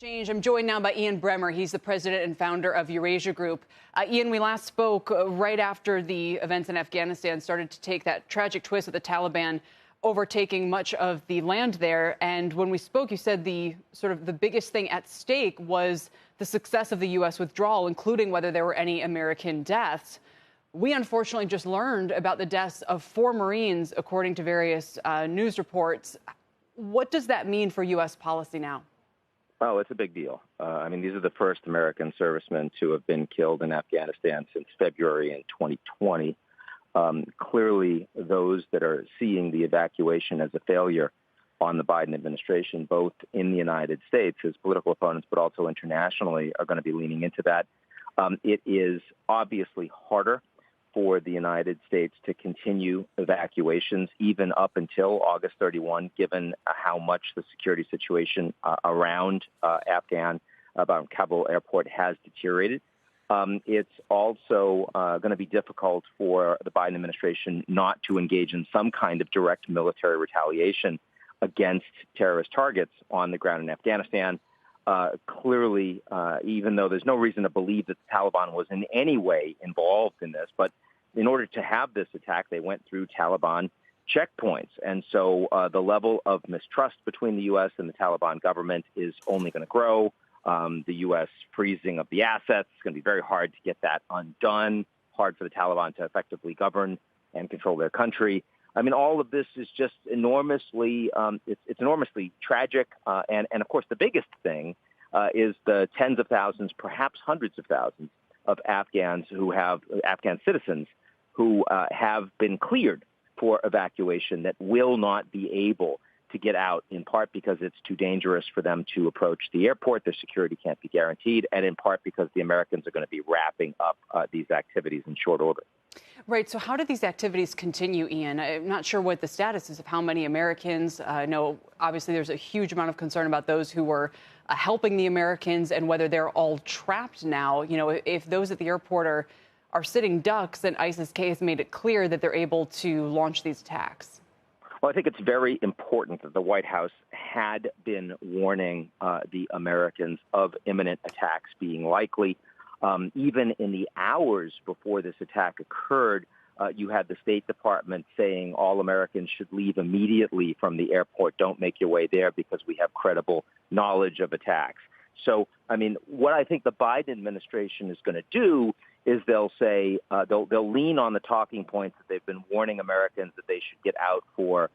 Change. I'm joined now by Ian Bremmer. He's the president and founder of Eurasia Group. Ian, we last spoke right after the events in Afghanistan started to take that tragic twist with the Taliban overtaking much of the land there. And when we spoke, you said the biggest thing at stake was the success of the U.S. withdrawal, including whether there were any American deaths. We unfortunately just learned about the deaths of 4 Marines, according to various news reports. What does that mean for U.S. policy now? Oh, it's a big deal. These are the first American servicemen to have been killed in Afghanistan since February in 2020. Clearly, those that are seeing the evacuation as a failure on the Biden administration, both in the United States as political opponents, but also internationally, are going to be leaning into that. It is obviously harder for the United States to continue evacuations even up until August 31, given how much the security situation around Kabul airport has deteriorated. It's also going to be difficult for the Biden administration not to engage in some kind of direct military retaliation against terrorist targets on the ground in Afghanistan. Clearly, even though there's no reason to believe that the Taliban was in any way involved in this, but in order to have this attack, they went through Taliban checkpoints. And so the level of mistrust between the U.S. and the Taliban government is only going to grow. The U.S. freezing of the assets, it's going to be very hard to get that undone, hard for the Taliban to effectively govern and control their country. All of this is just enormously, it's enormously tragic. And of course, the biggest thing is the tens of thousands, perhaps hundreds of thousands of Afghan citizens who have been cleared for evacuation that will not be able to get out, in part because it's too dangerous for them to approach the airport. Their security can't be guaranteed, and in part because the Americans are going to be wrapping up these activities in short order. Right. So how do these activities continue, Ian? I'm not sure what the status is of how many Americans. I know, obviously, there's a huge amount of concern about those who were helping the Americans and whether they're all trapped now. If those at the airport are sitting ducks, then ISIS-K has made it clear that they're able to launch these attacks. Well, I think it's very important that the White House had been warning the Americans of imminent attacks being likely. Even in the hours before this attack occurred, you had the State Department saying all Americans should leave immediately from the airport. Don't make your way there because we have credible knowledge of attacks. So, what I think the Biden administration is going to do is they'll say they'll lean on the talking points that they've been warning Americans that they should get out for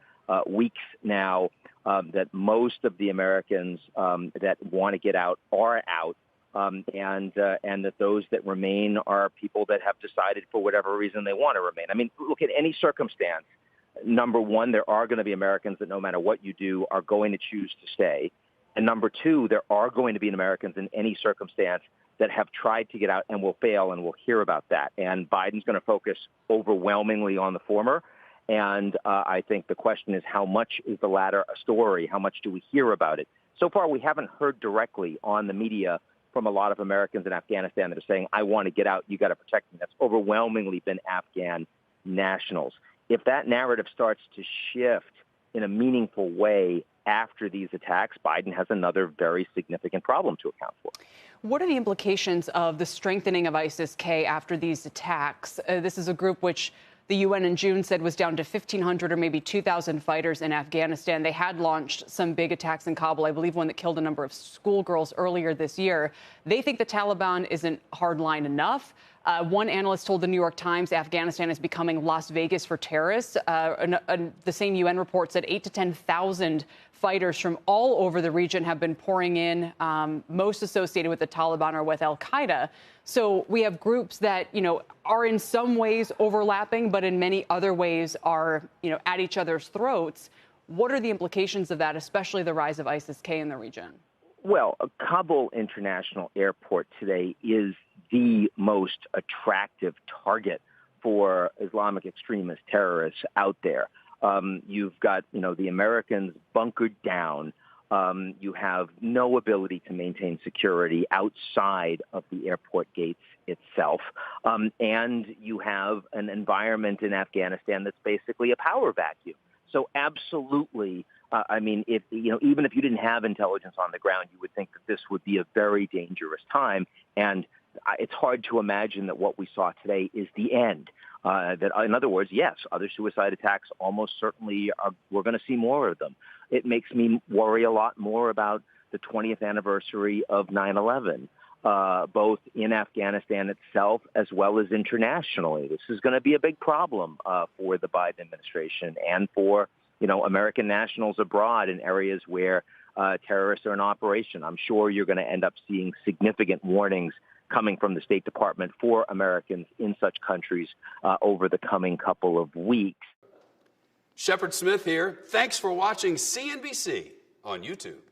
weeks now, that most of the Americans that want to get out are out, and that those that remain are people that have decided for whatever reason they want to remain. Look, at any circumstance, number one, there are going to be Americans that no matter what you do are going to choose to stay. And number two, there are going to be Americans in any circumstance that have tried to get out and will fail, and we'll hear about that. And Biden's going to focus overwhelmingly on the former. And I think the question is, how much is the latter a story? How much do we hear about it? So far, we haven't heard directly on the media from a lot of Americans in Afghanistan that are saying, I want to get out, you got to protect me. That's overwhelmingly been Afghan nationals. If that narrative starts to shift in a meaningful way after these attacks, Biden has another very significant problem to account for. What are the implications of the strengthening of ISIS-K after these attacks? This is a group which the UN in June said was down to 1,500 or maybe 2,000 fighters in Afghanistan. They had launched some big attacks in Kabul, I believe one that killed a number of schoolgirls earlier this year. They think the Taliban isn't hardline enough. One analyst told the New York Times Afghanistan is becoming Las Vegas for terrorists. The same UN report said 8,000 to 10,000 fighters from all over the region have been pouring in, most associated with the Taliban or with al-Qaeda. So we have groups that, are in some ways overlapping, but in many other ways are, at each other's throats. What are the implications of that, especially the rise of ISIS-K in the region? Well, Kabul International Airport today is the most attractive target for Islamic extremist terrorists out there. You've got, the Americans bunkered down. You have no ability to maintain security outside of the airport gates itself. And you have an environment in Afghanistan that's basically a power vacuum. So absolutely, I mean, if even if you didn't have intelligence on the ground, you would think that this would be a very dangerous time. And it's hard to imagine that what we saw today is the end. That, in other words, yes, other suicide attacks almost certainly we're going to see more of them. It makes me worry a lot more about the 20th anniversary of 9/11. Both in Afghanistan itself as well as internationally. This is going to be a big problem for the Biden administration and for, American nationals abroad in areas where terrorists are in operation. I'm sure you're going to end up seeing significant warnings coming from the State Department for Americans in such countries over the coming couple of weeks. Shepard Smith here. Thanks for watching CNBC on YouTube.